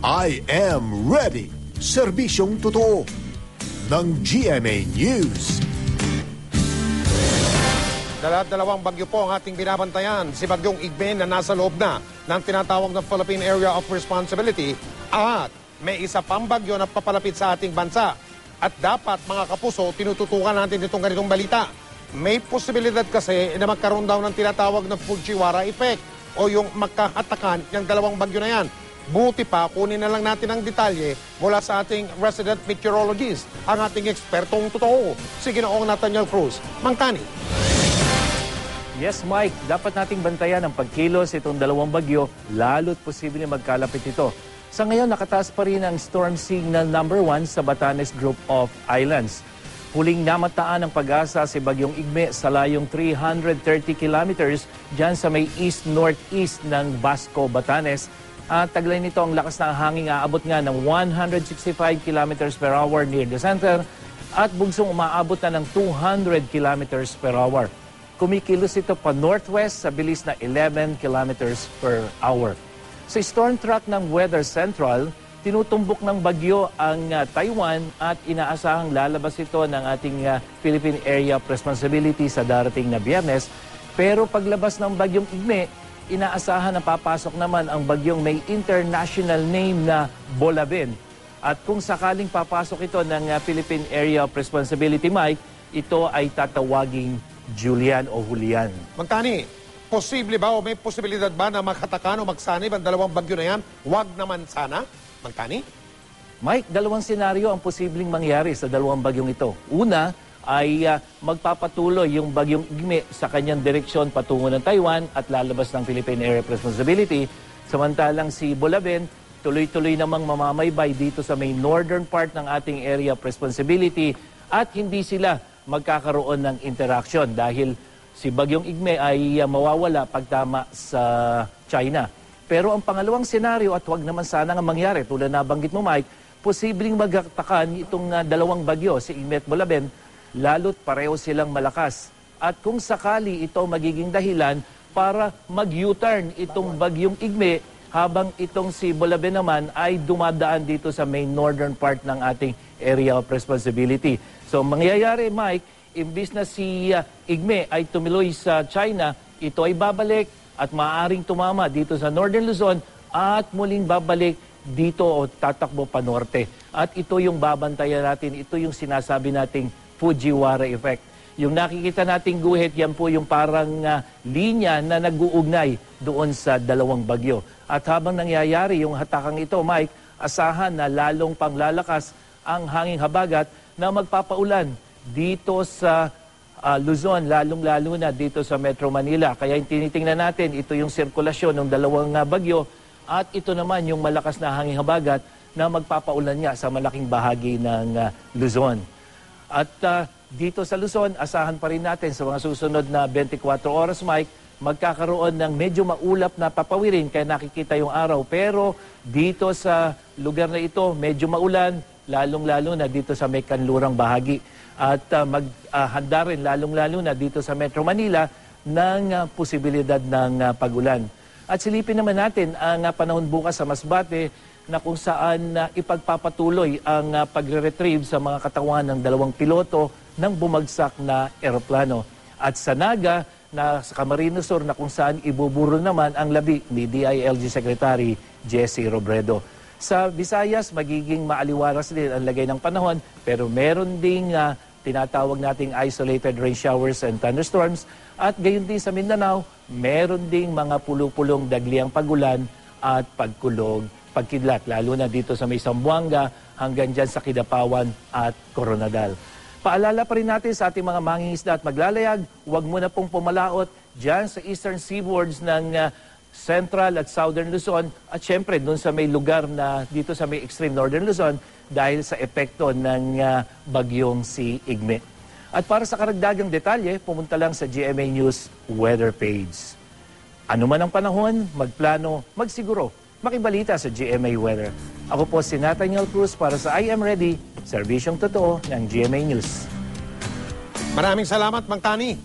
I am ready. Serbisyong totoo ng GMA News. Dalawang bagyo po ang ating binabantayan. Si Bagyong Igme na nasa loob na ng tinatawag na Philippine Area of Responsibility at may isa pang bagyo na papalapit sa ating bansa. At dapat mga kapuso, tinututukan natin itong ganitong balita. May posibilidad kasi na magkaroon daw ng tinatawag na Fujiwara effect o yung magkahatakan ng dalawang bagyo na yan. Buti pa, kunin na lang natin ang detalye mula sa ating resident meteorologist, ang ating ekspertong totoo, si Ginoong Nathaniel Cruz. Mangtani. Yes, Mike, dapat nating bantayan ang pagkilos itong dalawang bagyo, lalo't posibleng magkalapit ito. Sa ngayon, nakataas pa rin ang storm signal number 1 sa Batanes Group of Islands. Huling namataan ng pag-asa si Bagyong Igme sa layong 330 kilometers dyan sa may east-northeast ng Basco, Batanes. At taglay nito ang lakas ng hangin aabot nga ng 165 kilometers per hour near the center at bugsong umaabot na ng 200 kilometers per hour. Kumikilos ito pa northwest sa bilis na 11 kilometers per hour. Sa storm track ng Weather Central, tinutumbok ng bagyo ang Taiwan at inaasahang lalabas ito ng ating Philippine Area of Responsibility sa darating na Biyernes. Pero paglabas ng Bagyong Igme, inaasahan na papasok naman ang bagyong may international name na Bolaben. At kung sakaling papasok ito ng Philippine Area of Responsibility, Mike, ito ay tatawaging Julian o Julian. Mangtani, posible ba o may posibilidad ba na maghatakan o magsanib ang dalawang bagyo na yan? Huwag naman sana. Mangtani? Mike, dalawang senaryo ang posibleng mangyari sa dalawang bagyong ito. Una, ay magpapatuloy yung Bagyong Igme sa kanyang direksyon patungo ng Taiwan at lalabas ng Philippine Area of Responsibility. Samantalang si Bolaben, tuloy-tuloy namang mamamaybay dito sa may northern part ng ating Area of Responsibility at hindi sila magkakaroon ng interaction dahil si Bagyong Igme ay mawawala pagtama sa China. Pero ang pangalawang senaryo at huwag naman sana nga mangyari, tulad na banggit mo Mike, posibleng magkatakan itong dalawang bagyo, si Igme at Bolaben, lalo't pareho silang malakas. At kung sakali ito magiging dahilan para mag-U-turn itong Bagyong Igme habang itong si Bolaben naman ay dumadaan dito sa main northern part ng ating Area of Responsibility. So mangyayari Mike, imbis na si Igme ay tumiloy sa China, ito ay babalik at maaaring tumama dito sa Northern Luzon at muling babalik dito o tatakbo pa norte. At ito yung babantayan natin, ito yung sinasabi nating Fujiwara effect. Yung nakikita nating guhit, yan po yung parang linya na nag-uugnay doon sa dalawang bagyo. At habang nangyayari yung hatakang ito, Mike, asahan na lalong panglalakas ang hanging habagat na magpapaulan dito sa Luzon, lalong-lalo na dito sa Metro Manila. Kaya yung tinitingnan natin, ito yung sirkulasyon ng dalawang bagyo at ito naman yung malakas na hanging habagat na magpapaulan nga sa malaking bahagi ng Luzon. At dito sa Luzon, asahan pa rin natin sa mga susunod na 24 oras, Mike, magkakaroon ng medyo maulap na papawirin kaya nakikita yung araw. Pero dito sa lugar na ito, medyo maulan, lalong-lalo na dito sa may kanlurang bahagi. At maghanda rin lalong-lalo na dito sa Metro Manila ng posibilidad ng pagulan. At silipin naman natin ang panahon bukas sa Masbate na kung saan ipagpapatuloy ang pagre-retrieve sa mga katawan ng dalawang piloto ng bumagsak na eroplano. At sa Naga, na sa Camarines Sur na kung saan ibuburo naman ang labi ni DILG Secretary Jesse Robredo. Sa Visayas, magiging maaliwalas din ang lagay ng panahon pero meron ding tinatawag nating isolated rain showers and thunderstorms at gayon din sa Mindanao, meron ding mga pulupulong dagliang pagulan at pagkulog, pagkidlat, lalo na dito sa may Zamboanga hanggang dyan sa Kidapawan at Coronadal. Paalala pa rin natin sa ating mga mangingisda at maglalayag, huwag muna pong pumalaot dyan sa eastern seaboards ng Central at Southern Luzon at syempre dun sa may lugar na dito sa may extreme Northern Luzon dahil sa epekto ng bagyong si Igme. At para sa karagdagang detalye, pumunta lang sa GMA News weather page. Ano man ang panahon, magplano, magsiguro, makibalita sa GMA Weather. Ako po si Nathaniel Cruz para sa I Am Ready, serbisyong totoo ng GMA News. Maraming salamat, Mang Tani.